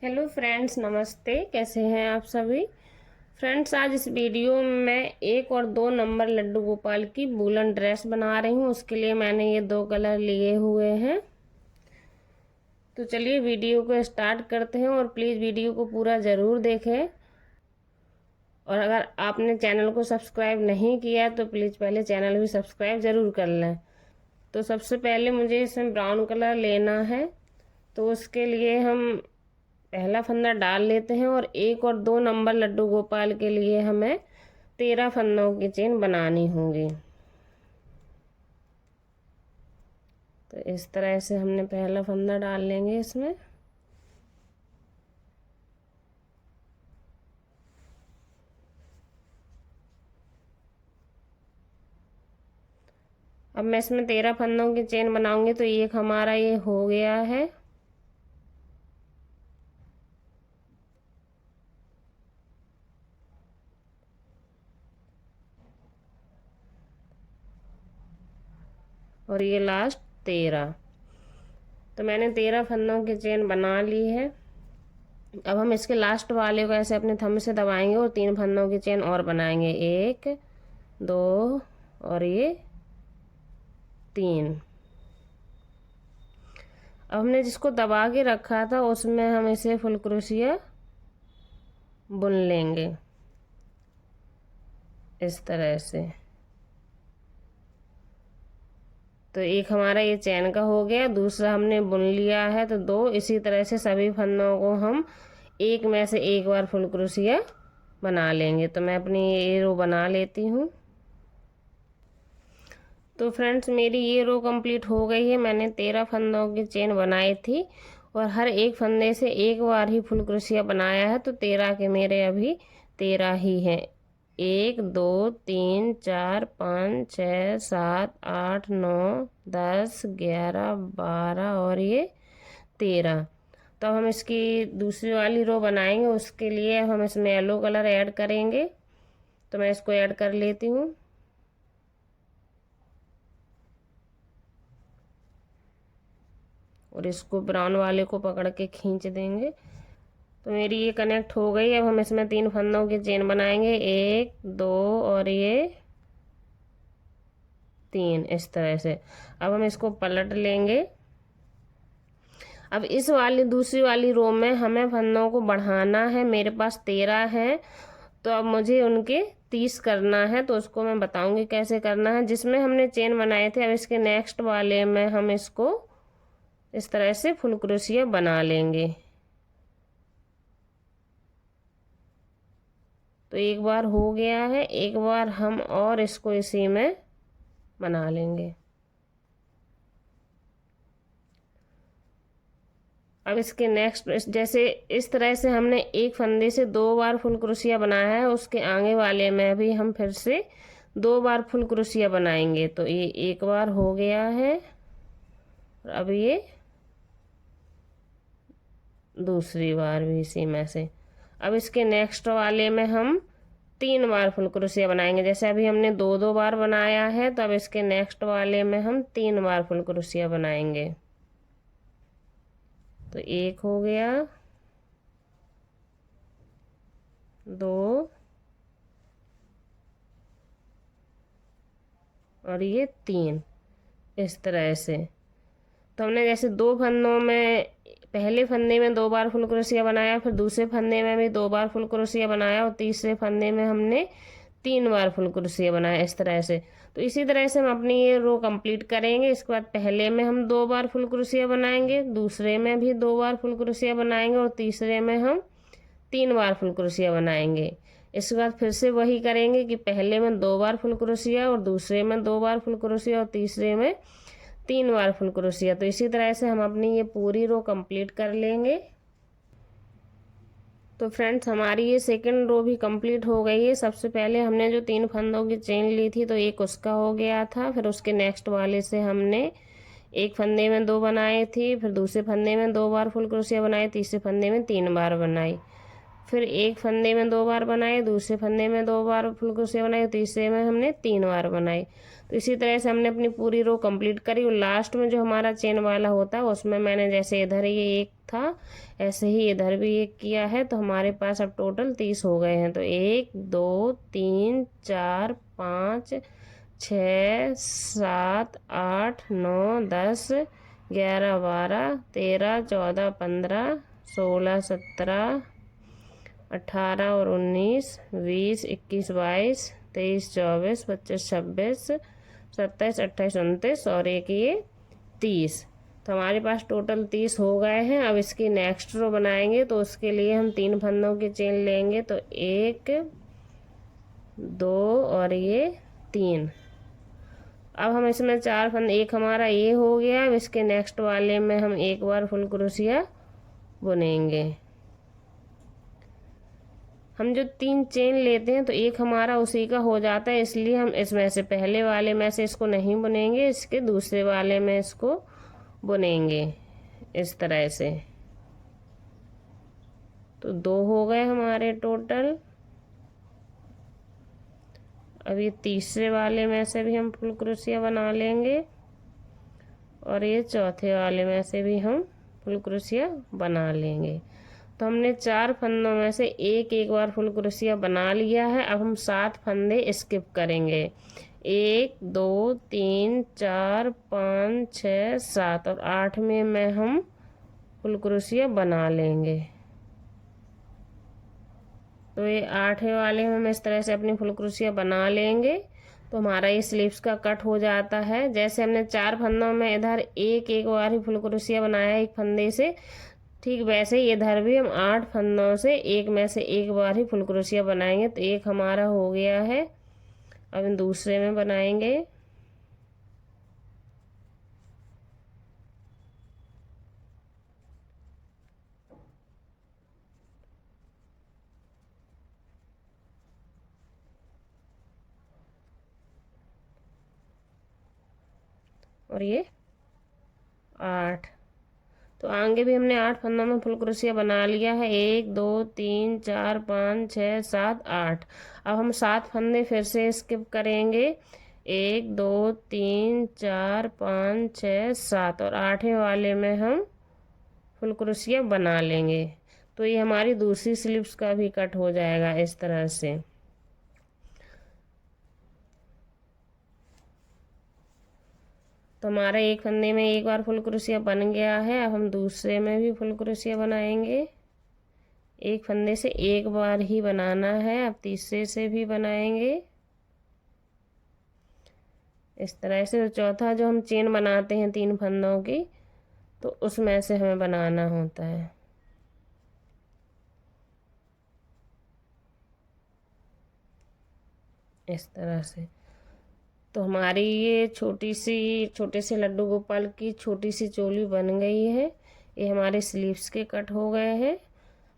Hello friends, नमस्ते। कैसे हैं आप सभी। फ्रेंड्स, आज इस वीडियो में मैं 1 और 2 नंबर लड्डू गोपाल की वूलन ड्रेस बना रही हूँ। उसके लिए मैंने ये 2 कलर लिए हुए हैं। तो चलिए वीडियो को स्टार्ट करते हैं और प्लीज़ वीडियो को पूरा ज़रूर देखें। और अगर आपने चैनल को सब्सक्राइब नहीं किया तो प्लीज़ पहले चैनल भी सब्सक्राइब ज़रूर कर लें। तो सबसे पहले मुझे इसमें ब्राउन कलर लेना है। तो उसके लिए हम पहला फंदा डाल लेते हैं और 1 और 2 नंबर लड्डू गोपाल के लिए हमें 13 फंदों की चेन बनानी होगी। तो इस तरह से हमने पहला फंदा डाल लेंगे इसमें। अब मैं इसमें 13 फंदों की चेन बनाऊंगी। तो एक हमारा ये हो गया है। और ये लास्ट 13। तो मैंने 13 फंदों की चेन बना ली है। अब हम इसके लास्ट वाले को ऐसे अपने थंब से दबाएंगे और 3 फंदों की चेन और बनाएंगे। 1 2 और ये 3। अब हमने जिसको दबा के रखा था उसमें हम इसे फुल क्रोशिया बुन लेंगे इस तरह से। तो एक हमारा ये चैन का हो गया, दूसरा हमने बुन लिया है। तो 2 इसी तरह से सभी फंदों को हम एक में से एक बार फुल क्रोशिया बना लेंगे। तो मैं अपनी ये रो बना लेती हूँ। तो फ्रेंड्स, मेरी ये रो कंप्लीट हो गई है। मैंने 13 फंदों की चेन बनाई थी और हर एक फंदे से एक बार ही फुल क्रोशिया बनाया है। तो 13 के मेरे अभी 13 ही हैं। 1 2 3 4 5 6 7 8 9 10 11 12 और ये 13। तो अब हम इसकी दूसरी वाली रो बनाएंगे। उसके लिए हम इसमें येलो कलर ऐड करेंगे। तो मैं इसको ऐड कर लेती हूँ। और इसको ब्राउन वाले को पकड़ के खींच देंगे। तो मेरी ये कनेक्ट हो गई। अब हम इसमें 3 फंदों की चेन बनाएंगे। 1 2 और ये 3 इस तरह से। अब हम इसको पलट लेंगे। अब इस वाली दूसरी वाली रो में हमें फंदों को बढ़ाना है। मेरे पास 13 है। तो अब मुझे उनके 30 करना है। तो उसको मैं बताऊंगी कैसे करना है। जिसमें हमने चेन बनाए थे अब इसके नेक्स्ट वाले में हम इसको इस तरह से फुल क्रोशिया बना लेंगे। तो एक बार हो गया है, एक बार हम और इसको इसी में बना लेंगे। अब इसके नेक्स्ट जैसे इस तरह से हमने एक फंदे से 2 बार फुल क्रोशिया बनाया है, उसके आगे वाले में भी हम फिर से 2 बार फुल क्रोशिया बनाएंगे। तो ये एक बार हो गया है और अब ये दूसरी बार भी इसी में से। अब इसके नेक्स्ट वाले में हम 3 बार फुल क्रोशिया बनाएंगे। जैसे अभी हमने 2 बार बनाया है तो अब इसके नेक्स्ट वाले में हम 3 बार फुल क्रोशिया बनाएंगे। तो एक हो गया, 2 और ये 3 इस तरह से। तो हमने जैसे 2 फंदों में पहले फंदे में 2 बार फुल क्रोशिया बनाया, फिर दूसरे फंदे में भी 2 बार फुल क्रोशिया बनाया और तीसरे फंदे में हमने 3 बार फुल क्रोशिया बनाया इस तरह से। तो इसी तरह से हम अपनी ये रो कंप्लीट करेंगे। इसके बाद पहले में हम 2 बार फुल क्रोशिया बनाएंगे, दूसरे में भी 2 बार फुल क्रोशिया बनाएंगे और तीसरे में हम 3 बार फुल क्रोशिया बनाएंगे। इसके बाद फिर से वही करेंगे कि पहले में 2 बार फुल क्रोशिया और दूसरे में 2 बार फुल क्रोशिया और तीसरे में 3 बार फुल क्रोशिया। तो इसी तरह से हम अपनी ये पूरी रो कंप्लीट कर लेंगे। तो फ्रेंड्स, हमारी ये सेकंड रो भी कंप्लीट हो गई है। सबसे पहले हमने जो 3 फंदों की चेन ली थी तो एक उसका हो गया था। फिर उसके नेक्स्ट वाले से हमने एक फंदे में 2 बनाए थी, फिर दूसरे फंदे में 2 बार फुल क्रोशिया बनाए, तीसरे फंदे में 3 बार बनाई। फिर एक फंदे में 2 बार बनाए, दूसरे फंदे में 2 बार फुल क्रोशिया बनाए, तीसरे में हमने 3 बार बनाए। तो इसी तरह से हमने अपनी पूरी रो कंप्लीट करी। और लास्ट में जो हमारा चेन वाला होता है उसमें मैंने जैसे इधर ये एक था ऐसे ही इधर भी एक किया है। तो हमारे पास अब टोटल 30 हो गए हैं। तो 1 2 3 4 5 6 7 8 9 10 11 12 13 14 15 16 17 18 और 19 20 21 22 23 24 25 26 27 28 29 और एक ये 30। तो हमारे पास टोटल 30 हो गए हैं। अब इसकी नेक्स्ट रो बनाएंगे तो उसके लिए हम 3 फंदों की चेन लेंगे। तो 1 2 और ये 3। अब हम इसमें 4 फंदे, एक हमारा ये हो गया। अब इसके नेक्स्ट वाले में हम एक बार फुल क्रोशिया बुनेंगे। हम जो 3 चेन लेते हैं तो एक हमारा उसी का हो जाता है, इसलिए हम इसमें से पहले वाले में से इसको नहीं बुनेंगे, इसके दूसरे वाले में इसको बुनेंगे इस तरह से। तो 2 हो गए हमारे टोटल। अब ये तीसरे वाले में से भी हम फुल क्रोशिया बना लेंगे और ये चौथे वाले में से भी हम फुल क्रोशिया बना लेंगे। तो हमने 4 फंदों में से एक बार फुल क्रोशिया बना लिया है। अब हम 7 फंदे स्किप करेंगे। 1 2 3 4 5 6 7 और 8 में हम फुल क्रोशिया बना लेंगे। तो ये 8वें वाले में हम इस तरह से अपनी फुल क्रोशिया बना लेंगे। तो हमारा ये स्लीव्स का कट हो जाता है। जैसे हमने 4 फंदों में इधर एक बार ही फुल क्रोशिया बनाया एक फंदे से, ठीक वैसे ही इधर भी हम 8 फंदों से एक में से एक बार ही फुल क्रोशिया बनाएंगे। तो एक हमारा हो गया है। अब इन दूसरे में बनाएंगे। और ये 8। तो आगे भी हमने 8 फंदों में फुल क्रोशिया बना लिया है। 1 2 3 4 5 6 7 8। अब हम 7 फंदे फिर से स्किप करेंगे। 1 2 3 4 5 6 7 और 8वें वाले में हम फुल क्रोशिया बना लेंगे। तो ये हमारी दूसरी स्लीव्स का भी कट हो जाएगा इस तरह से। तो हमारा एक फंदे में एक बार फुल क्रोशिया बन गया है। अब हम दूसरे में भी फुल क्रोशिया बनाएंगे। एक फंदे से एक बार ही बनाना है। अब तीसरे से भी बनाएंगे इस तरह से। तो चौथा जो हम चेन बनाते हैं 3 फंदों की, तो उसमें से हमें बनाना होता है इस तरह से। तो हमारी ये छोटे से लड्डू गोपाल की छोटी सी चोली बन गई है। ये हमारे स्लीव्स के कट हो गए हैं।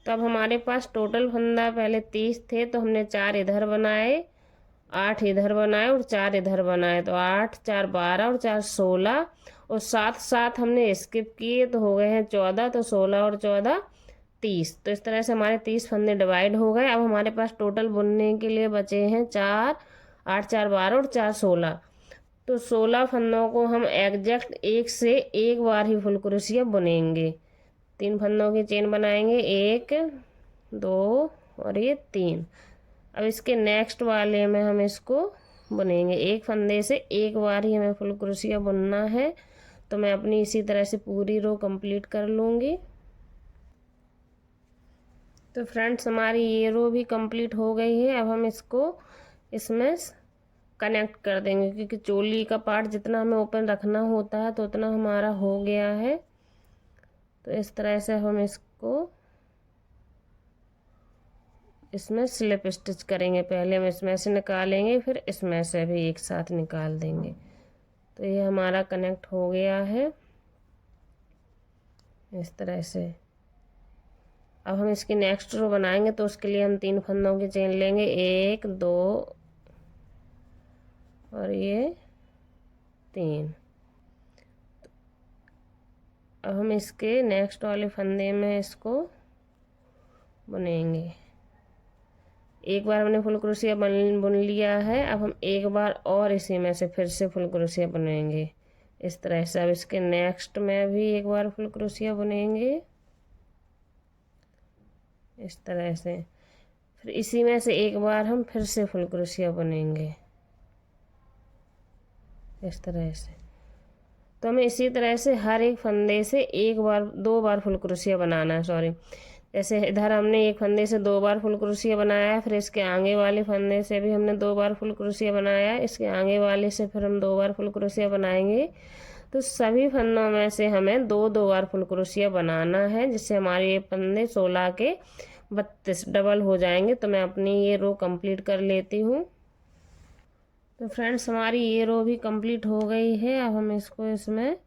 तो अब हमारे पास टोटल फंदा पहले 30 थे, तो हमने 4 इधर बनाए, 8 इधर बनाए और 4 इधर बनाए। तो 8 4 12 और 4 16 और 7 7 हमने स्किप किए तो हो गए हैं 14। तो 16 और 14 30। तो इस तरह से हमारे 30 फंदे डिवाइड हो गए। अब हमारे पास टोटल बुनने के लिए बचे हैं 4 8 4 12 और 4 16। तो 16 फंदों को हम एग्जैक्ट एक से एक बार ही फुल क्रोशिया बुनेंगे। 3 फंदों की चेन बनाएंगे, 1 2 और ये 3। अब इसके नेक्स्ट वाले में हम इसको बुनेंगे। एक फंदे से एक बार ही हमें फुल क्रोशिया बुनना है। तो मैं अपनी इसी तरह से पूरी रो कंप्लीट कर लूँगी। तो फ्रेंड्स हमारी ये रो भी कंप्लीट हो गई है। अब हम इसको इसमें कनेक्ट कर देंगे, क्योंकि चोली का पार्ट जितना हमें ओपन रखना होता है तो उतना हमारा हो गया है। तो इस तरह से हम इसको इसमें स्लिप स्टिच करेंगे। पहले हम इसमें से निकालेंगे, फिर इसमें से भी एक साथ निकाल देंगे। तो ये हमारा कनेक्ट हो गया है इस तरह से। अब हम इसकी नेक्स्ट रो बनाएंगे तो उसके लिए हम 3 फंदों की चेन लेंगे, 1 2 और ये 3। अब हम इसके नेक्स्ट वाले फंदे में इसको बुनेंगे। एक बार हमने फुल क्रोशिया बुन लिया है। अब हम एक बार और इसी में से फिर से फुल क्रोशिया बुनेंगे इस तरह से। अब इसके नेक्स्ट में भी एक बार फुल क्रोशिया बुनेंगे इस तरह से। फिर इसी में से एक बार हम फिर से फुल क्रोशिया बुनेंगे इस तरह से। तो हमें इसी तरह से हर एक फंदे से एक बार 2 बार फुल क्रोशिया बनाना है। सॉरी, जैसे इधर हमने एक फंदे से 2 बार फुल क्रोशिया बनाया है, फिर इसके आगे वाले फंदे से भी हमने 2 बार फुल क्रोशिया बनाया है, इसके आगे वाले से फिर हम 2 बार फुल क्रोशिया बनाएंगे। तो सभी फंदों में से हमें 2-2 बार फुल क्रोशिया बनाना है, जिससे हमारे ये फंदे 16 के 32 डबल हो जाएंगे। तो मैं अपनी ये रो कंप्लीट कर लेती हूँ। तो फ्रेंड्स, हमारी ये रो भी कंप्लीट हो गई है। अब हम इसको इसमें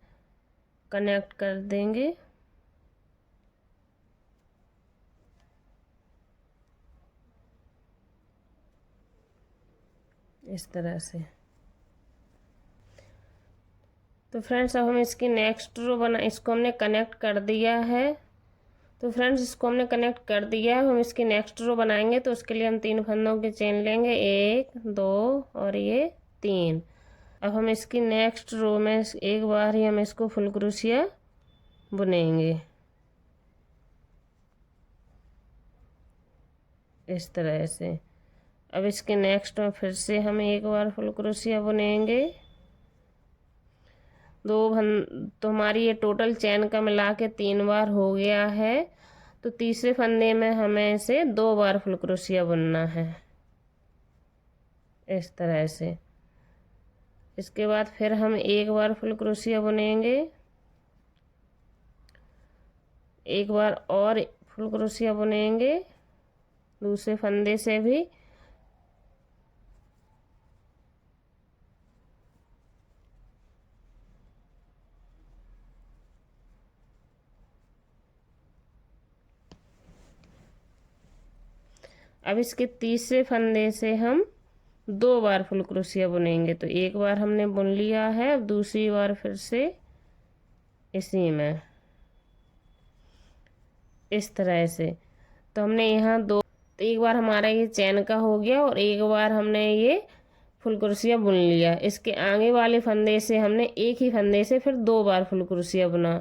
कनेक्ट कर देंगे इस तरह से। तो फ्रेंड्स, अब हम इसकी नेक्स्ट रो इसको हमने कनेक्ट कर दिया है। तो फ्रेंड्स, इसको हमने कनेक्ट कर दिया है। हम इसकी नेक्स्ट रो बनाएंगे, तो उसके लिए हम 3 फंदों के चेन लेंगे, 1 2 और ये 3। अब हम इसकी नेक्स्ट रो में एक बार ही हम इसको फुल क्रोशिया बुनेंगे इस तरह से। अब इसके नेक्स्ट में फिर से हम एक बार फुल क्रोशिया बुनेंगे। तो हमारी ये टोटल चैन का मिला के 3 बार हो गया है। तो तीसरे फंदे में हमें इसे 2 बार फुल क्रोशिया बुनना है इस तरह से। इसके बाद फिर हम एक बार फुल क्रोशिया बुनेंगे, एक बार और फुल क्रोशिया बुनेंगे दूसरे फंदे से भी। अब इसके तीसरे फंदे से हम 2 बार फुल क्रोशिया बुनेंगे। तो एक बार हमने बुन लिया है, अब दूसरी बार फिर से इसी में इस तरह से। तो हमने यहाँ तो एक बार हमारा ये चैन का हो गया और एक बार हमने ये फुल क्रोशिया बुन लिया। इसके आगे वाले फंदे से हमने एक ही फंदे से फिर 2 बार फुल क्रोशिया बुना।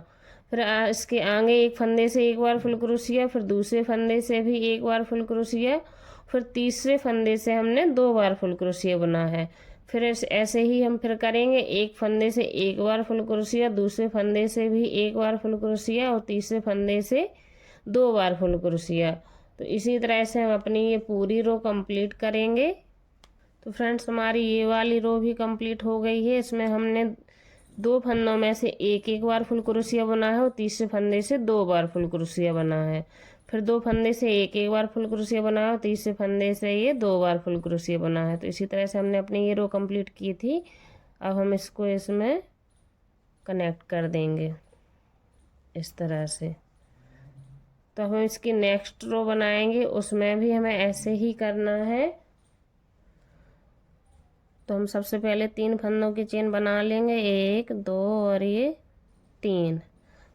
फिर इसके आगे एक फंदे से एक बार फुल क्रोशिया, फिर दूसरे फंदे से भी एक बार फुल क्रोशिया, फिर तीसरे फंदे से हमने 2 बार फुल क्रोशिया बुना है। फिर ऐसे ही हम फिर करेंगे, एक फंदे से एक बार फुल क्रोशिया, दूसरे फंदे से भी एक बार फुल क्रोशिया और तीसरे फंदे से 2 बार फुल क्रोशिया। तो इसी तरह से हम अपनी ये पूरी रो कंप्लीट करेंगे। तो फ्रेंड्स, हमारी ये वाली रो भी कंप्लीट हो गई है। इसमें हमने 2 फंदों में से एक एक बार फुल क्रोशिया बना है और तीसरे फंदे से 2 बार फुल क्रोशिया बना है। फिर 2 फंदे से एक एक बार फुल क्रोशिया बना है और तीसरे फंदे से ये 2 बार फुल क्रोशिया बना है। तो इसी तरह से हमने अपनी ये रो कंप्लीट की थी। अब हम इसको इसमें कनेक्ट कर देंगे इस तरह से। तो हम इसकी नेक्स्ट रो बनाएंगे, उसमें भी हमें ऐसे ही करना है। तो हम सबसे पहले 3 फंदों की चेन बना लेंगे, 1 2 और ये 3।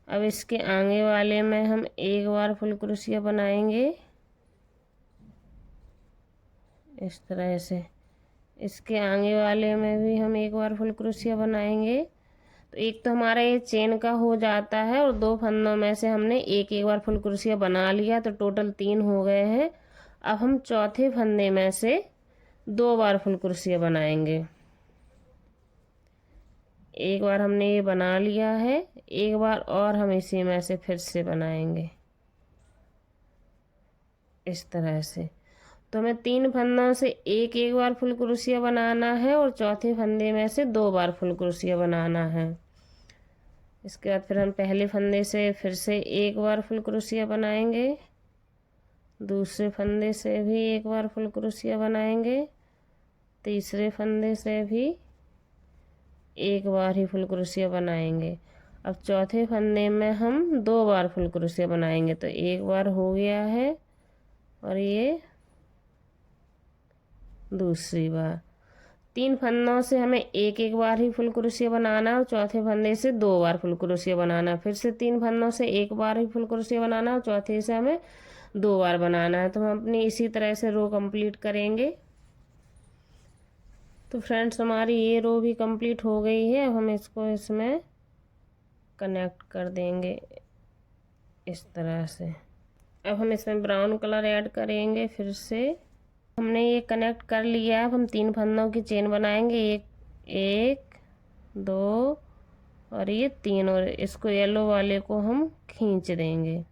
अब इसके आगे वाले में हम एक बार फुल क्रोशिया बनाएंगे इस तरह से। इसके आगे वाले में भी हम एक बार फुल क्रोशिया बनाएंगे। तो एक तो हमारा ये चेन का हो जाता है और 2 फंदों में से हमने एक एक बार फुल क्रोशिया बना लिया, तो टोटल 3 हो गए हैं। अब हम चौथे फंदे में से 2 बार फुल क्रोशिया बनाएंगे। एक बार हमने ये बना लिया है, एक बार और हम इसी में से फिर से बनाएंगे इस तरह से। तो हमें 3 फंदों से एक एक बार फुल क्रोशिया बनाना है और चौथे फंदे में से 2 बार फुल क्रोशिया बनाना है। इसके बाद फिर हम पहले फंदे से फिर से एक बार फुल क्रोशिया बनाएंगे, दूसरे फंदे से भी एक बार फुल क्रोशिया बनाएंगे, तीसरे फंदे से भी एक बार ही फुल क्रोशिया बनाएंगे। अब चौथे फंदे में हम 2 बार फुल क्रोशिया बनाएंगे। तो एक बार हो गया है और ये दूसरी बार। 3 फंदों से हमें एक एक बार ही फुल क्रोशिया बनाना है और चौथे फंदे से 2 बार फुल क्रोशिया बनाना है। फिर से 3 फंदों से एक बार ही फुल क्रोशिया बनाना है और चौथे से हमें 2 बार बनाना है। तो हम अपनी इसी तरह से रो कंप्लीट करेंगे। तो फ्रेंड्स हमारी ये रो भी कंप्लीट हो गई है। अब हम इसको इसमें कनेक्ट कर देंगे इस तरह से। अब हम इसमें ब्राउन कलर ऐड करेंगे। फिर से हमने ये कनेक्ट कर लिया है। अब हम 3 फंदों की चेन बनाएंगे, एक 2 और ये 3, और इसको येलो वाले को हम खींच देंगे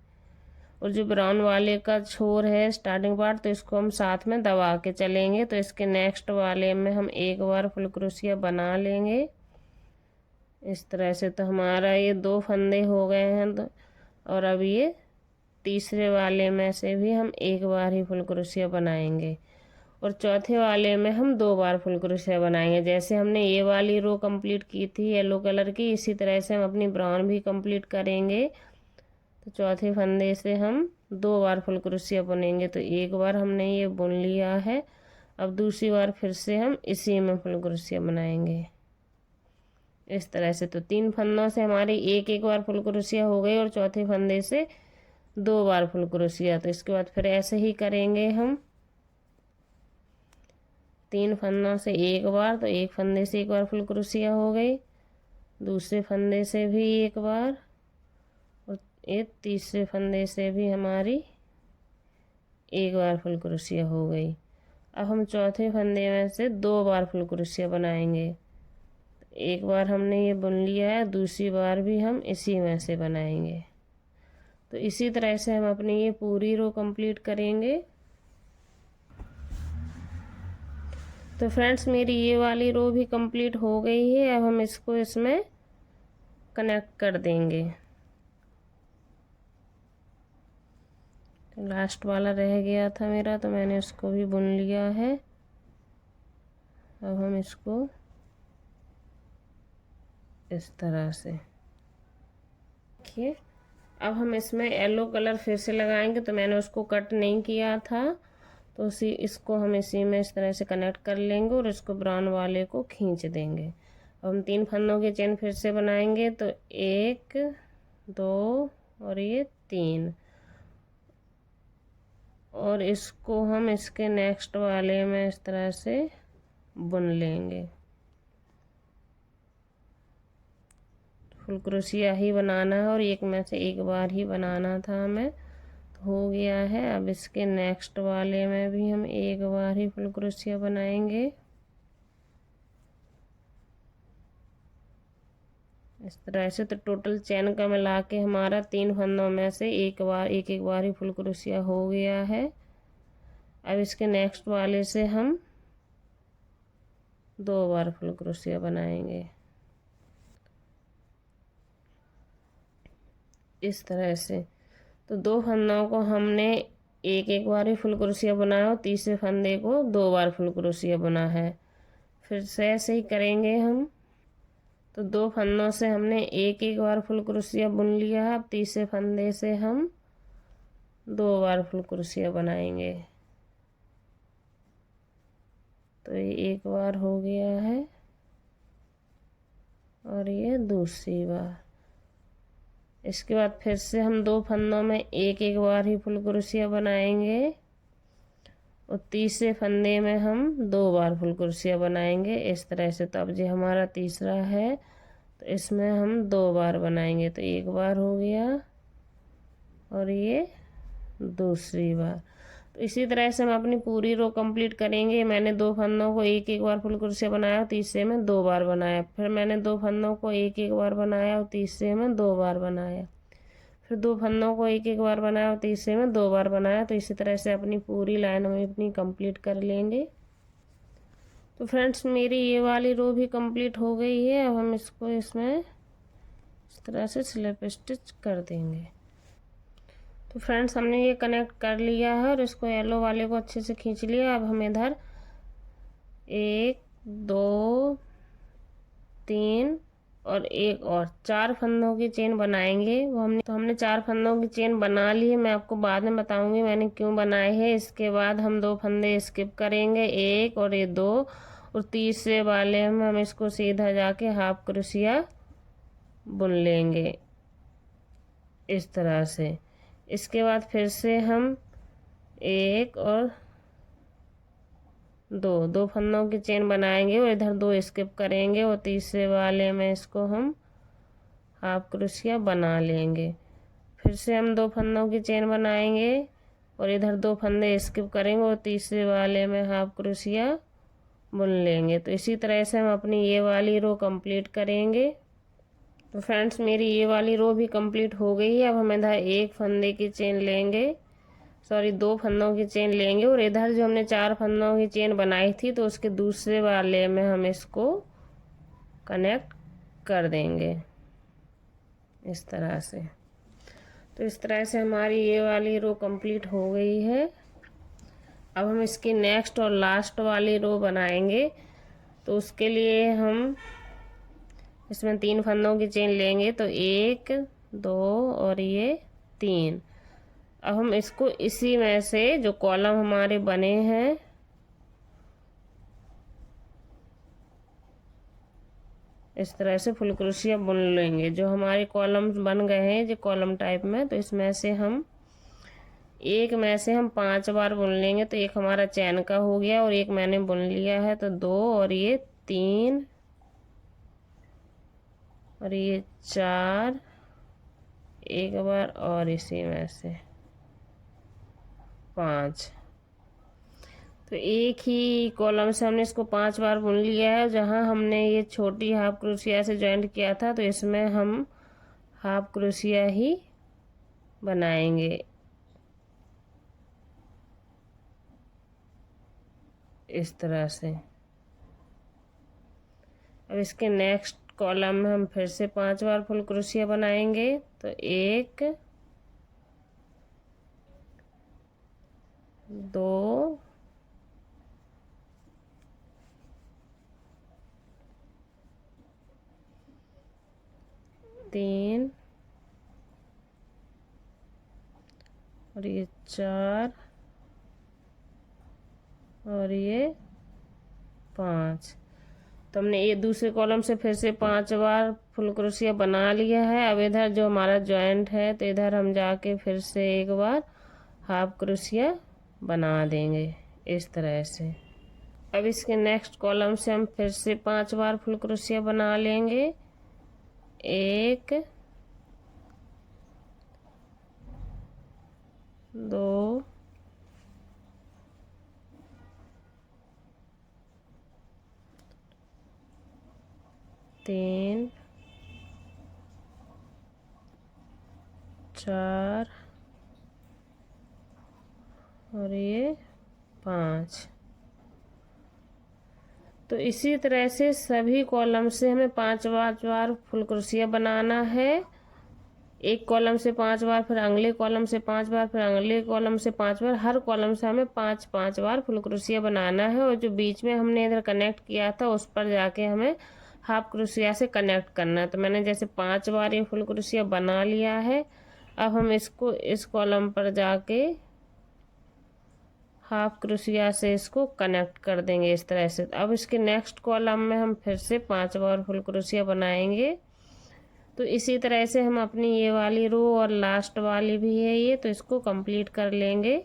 और जो ब्राउन वाले का छोर है स्टार्टिंग पार्ट, तो इसको हम साथ में दबा के चलेंगे। तो इसके नेक्स्ट वाले में हम एक बार फुल क्रोशिया बना लेंगे इस तरह से। तो हमारा ये 2 फंदे हो गए हैं। तो और अब ये तीसरे वाले में से भी हम एक बार ही फुल क्रोशिया बनाएंगे और चौथे वाले में हम 2 बार फुल क्रोशिया बनाएंगे। जैसे हमने ये वाली रो कंप्लीट की थी येलो कलर की, इसी तरह से हम अपनी ब्राउन भी कंप्लीट करेंगे। तो चौथे फंदे से हम 2 बार फुल क्रोशिया बुनेंगे। तो एक बार हमने ये बुन लिया है। अब दूसरी बार फिर से हम इसी में फुल क्रोशिया बनाएंगे इस तरह से। तो 3 फंदों से हमारी एक एक बार फुल क्रोशिया हो गई और चौथे फंदे से 2 बार फुल क्रोशिया। तो इसके बाद फिर ऐसे ही करेंगे हम 3 फंदों से एक बार, तो एक फंदे से एक बार फुल क्रोशिया हो गई, दूसरे फंदे से भी एक बार और ये तीसरे फंदे से भी हमारी एक बार फुल क्रोशिया हो गई। अब हम चौथे फंदे में से 2 बार फुल क्रोशिया बनाएंगे। एक बार हमने ये बुन लिया है, दूसरी बार भी हम इसी में से बनाएंगे। तो इसी तरह से हम अपनी ये पूरी रो कंप्लीट करेंगे। तो फ्रेंड्स मेरी ये वाली रो भी कंप्लीट हो गई है। अब हम इसको इसमें कनेक्ट कर देंगे। तो लास्ट वाला रह गया था मेरा, तो मैंने उसको भी बुन लिया है। अब हम इसको इस तरह से देखिए। अब हम इसमें येलो कलर फिर से लगाएंगे। तो मैंने उसको कट नहीं किया था, तो इसको हम इसी में इस तरह से कनेक्ट कर लेंगे और इसको ब्राउन वाले को खींच देंगे। अब हम 3 फंदों की चेन फिर से बनाएंगे। तो 1 2 और ये 3, और इसको हम इसके नेक्स्ट वाले में इस तरह से बुन लेंगे। फुल क्रोशिया ही बनाना है और एक में से एक बार ही बनाना था हमें। तो हो गया है। अब इसके नेक्स्ट वाले में भी हम एक बार ही फुल क्रोशिया बनाएंगे इस तरह से। तो टोटल चेन का मिला के हमारा 3 फंदों में से एक एक बार ही फुल क्रोशिया हो गया है। अब इसके नेक्स्ट वाले से हम 2 बार फुल क्रोशिया बनाएंगे इस तरह से। तो 2 फंदों को हमने एक एक बार ही फुल क्रोशिया बनाया और तीसरे फंदे को 2 बार फुल क्रोशिया बना है। फिर से ऐसे ही करेंगे हम। तो 2 फंदों से हमने एक एक बार फुल क्रोशिया बुन लिया है। अब तीसरे फंदे से हम 2 बार फुल क्रोशिया बनाएंगे। तो ये एक बार हो गया है और ये दूसरी बार। इसके बाद फिर से हम 2 फंदों में एक एक बार ही फुल क्रोशिया बनाएंगे और तीसरे फंदे में हम 2 बार फुल क्रोशिया बनाएंगे इस तरह से। तो अब जो हमारा तीसरा है, तो इसमें हम 2 बार बनाएंगे। तो एक बार हो गया और ये दूसरी बार। तो इसी तरह से हम अपनी पूरी रो कंप्लीट करेंगे। मैंने 2 फंदों को एक एक बार फुल क्रोशिया बनाया, तीसरे में 2 बार बनाया। फिर मैंने 2 फंदों को एक एक बार बनाया और तीसरे में 2 बार बनाया। फिर 2 फंदों को एक एक बार बनाया और तीसरे में 2 बार बनाया। तो इसी तरह से अपनी पूरी लाइन में अपनी कंप्लीट कर लेंगे। तो फ्रेंड्स मेरी ये वाली रो भी कंप्लीट हो गई है। अब हम इसको इसमें इस तरह से स्लिप स्टिच कर देंगे। तो फ्रेंड्स हमने ये कनेक्ट कर लिया है और इसको येलो वाले को अच्छे से खींच लिया। अब हम इधर 1 2 3 और एक और 4 फंदों की चेन बनाएंगे। वो हमने 4 फंदों की चेन बना ली है। मैं आपको बाद में बताऊंगी मैंने क्यों बनाए हैं। इसके बाद हम 2 फंदे स्किप करेंगे, 1 और ये 2, और तीसरे वाले में हम इसको सीधा जाके हाफ क्रोशिया बुन लेंगे इस तरह से। इसके बाद फिर से हम एक और दो फंदों की चेन बनाएंगे और इधर 2 स्किप करेंगे और तीसरे वाले में इसको हम हाफ क्रोशिया बना लेंगे। फिर से हम 2 फंदों की चेन बनाएंगे और इधर 2 फंदे स्किप करेंगे और तीसरे वाले में हाफ क्रोशिया बुन लेंगे। तो इसी तरह से हम अपनी ये वाली रो कंप्लीट करेंगे। तो फ्रेंड्स मेरी ये वाली रो भी कंप्लीट हो गई है। अब हम इधर 1 फंदे की चेन लेंगे, सॉरी 2 फंदों की चेन लेंगे और इधर जो हमने 4 फंदों की चेन बनाई थी तो उसके दूसरे वाले में हम इसको कनेक्ट कर देंगे इस तरह से। तो इस तरह से हमारी ये वाली रो कंप्लीट हो गई है। अब हम इसकी नेक्स्ट और लास्ट वाली रो बनाएंगे। तो उसके लिए हम इसमें 3 फंदों की चेन लेंगे, तो 1 2 और ये 3। अब हम इसको इसी में से जो कॉलम हमारे बने हैं इस तरह से फुल क्रोशिया बुन लेंगे। जो हमारे कॉलम्स बन गए हैं जो कॉलम टाइप में, तो इसमें से हम एक में से हम 5 बार बुन लेंगे। तो एक हमारा चैन का हो गया और एक मैंने बुन लिया है, तो 2 और ये 3 और ये 4 एक बार और इसी में से 5। तो एक ही कॉलम से हमने इसको 5 बार बुन लिया है। जहाँ हमने ये छोटी हाफ क्रोशिया से जॉइंट किया था तो इसमें हम हाफ क्रोशिया ही बनाएंगे इस तरह से। अब इसके नेक्स्ट कॉलम में हम फिर से 5 बार फुल क्रोशिया बनाएंगे। तो 1 2 3 और ये 4 और ये 5। तो हमने ये दूसरे कॉलम से फिर से 5 बार फुल क्रोशिया बना लिया है। अब इधर जो हमारा जॉइंट है तो इधर हम जाके फिर से एक बार हाफ क्रोशिया बना देंगे इस तरह से। अब इसके नेक्स्ट कॉलम से हम फिर से 5 बार फुल क्रोशिया बना लेंगे। 1 2 3 4 और ये 5। तो इसी तरह से सभी कॉलम से हमें 5 बार फुल क्रोशिया बनाना है। एक कॉलम से 5 बार, फिर अगले कॉलम से 5 बार, फिर अगले कॉलम से 5 बार। हर कॉलम से हमें 5 बार फुल क्रोशिया बनाना है। और जो बीच में हमने इधर कनेक्ट किया था उस पर जाके हमें हाफ क्रोशिया से कनेक्ट करना है। तो मैंने जैसे 5 बार ये फुल क्रोशिया बना लिया है। अब हम इसको इस कॉलम पर जाके हाफ क्रोशिया से इसको कनेक्ट कर देंगे इस तरह से। अब इसके नेक्स्ट कॉलम में हम फिर से 5 बार फुल क्रोशिया बनाएंगे। तो इसी तरह से हम अपनी ये वाली रो और लास्ट वाली भी है ये, तो इसको कंप्लीट कर लेंगे।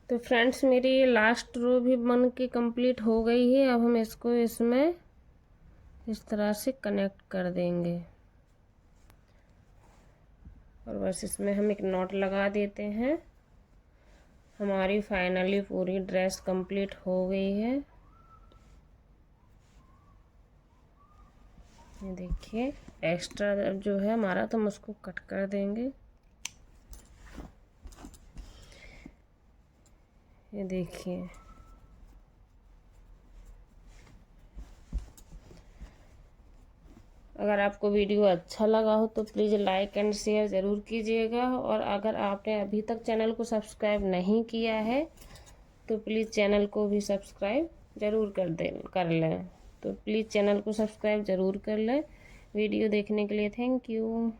तो फ्रेंड्स मेरी ये लास्ट रो भी बन के कंप्लीट हो गई है। अब हम इसको इसमें इस तरह से कनेक्ट कर देंगे और बस इसमें हम एक नॉट लगा देते हैं। हमारी फाइनली पूरी ड्रेस कंप्लीट हो गई है। ये देखिए एक्स्ट्रा जो है हमारा, तो हम उसको कट कर देंगे। ये देखिए अगर आपको वीडियो अच्छा लगा हो तो प्लीज़ लाइक एंड शेयर ज़रूर कीजिएगा। और अगर आपने अभी तक चैनल को सब्सक्राइब नहीं किया है तो प्लीज़ चैनल को भी सब्सक्राइब ज़रूर कर लें। तो प्लीज़ चैनल को सब्सक्राइब ज़रूर कर लें। वीडियो देखने के लिए थैंक यू।